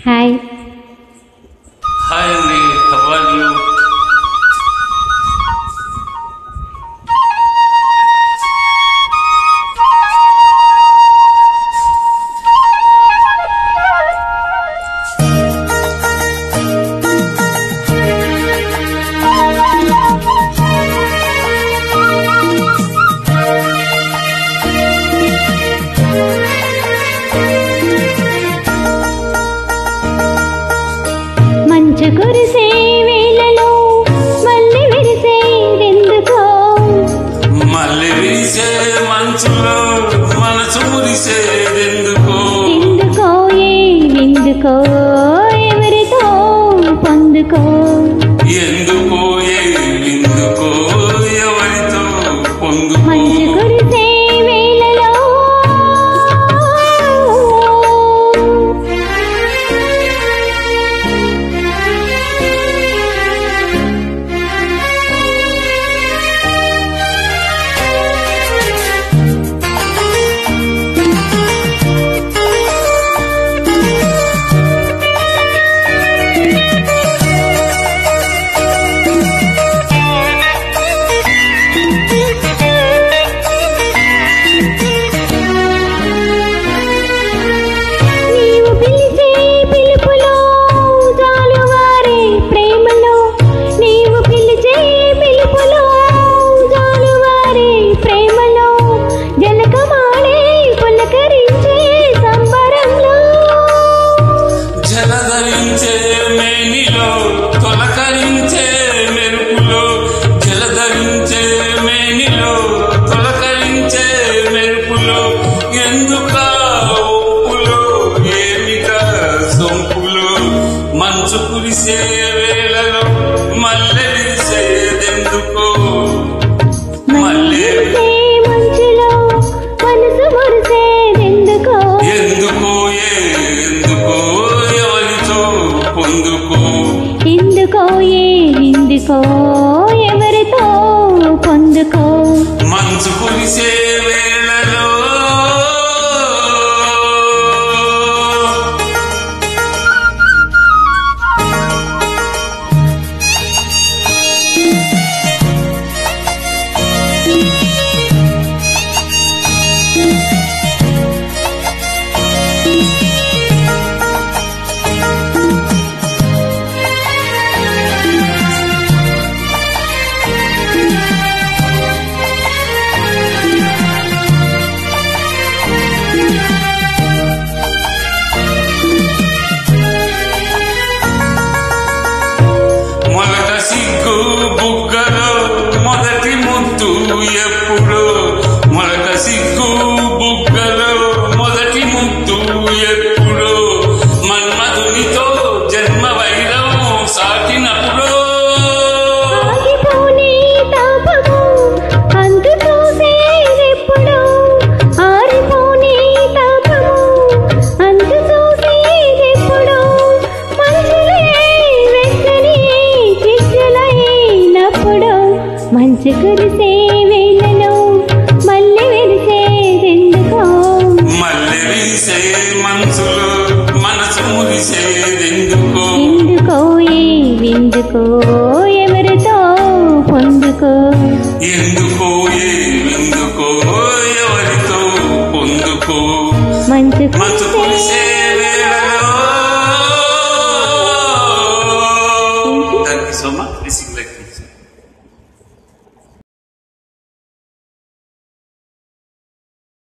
Hi. Hi అండి, how are you? మంచు కురిసే వేళలో మళ్ళీ విరిసేదెందుకో, మళ్ళీ విరిసే మంచులో మనసు మురిసేదెందుకో, ఎందుకో ఎందుకో ఎవరితో పొందుకో, ఎందుకో ఎందుకో ఎవరితో పొందుకో. మంచు కురిసే వేళలో జలధరించే మేనిలో తొలకరించే మెరుపులో, జలధరించే మేనిలో తొలకరించే మెరుపులో, ఎందుక ఒప్పులో ఏమిక సొంపులో, మంచు కురిసే వేళలో మల్లె విరిసేదెందుకో, మల్లె మంచులో మనసు మురిసేదెందుకో, ఎందుకో ఎందుకో ఎవరితో పొందుకో, ఎందుకో ఎందుకో ఎవరితో పొందుకో. మంచు కురిసే వేళలో మొలక సిగ్గు బుగ్గలో మొదటి ముద్దు ఎప్పుడు, మొలక సిగ్గు బుగ్గలో మొదటి ముద్దు ఎప్పుడు, మన్మధునితో జన్మ వైరం సాటినప్పుడు, ఆగిపోని తాపము అంతు చూసేదెప్పుడు, ఆరిపోని తాపము అంతు చూసేదెప్పుడు, మనుషులే వెచ్చని చిచ్చులైనప్పుడు, మంచు కురిసే వేళలో మళ్ళీ విరిసేదెందుకో, మల్లె విరిసే మనసులో మనసు మురిసేదెందుకో, ఎందుకో ఎందుకో ఎవరితో పొందుకో, ఎందుకో ఎందుకో ఎవరితో పొందుకో, మంచు మంచు కురిసే వేళలో. Thank you so much.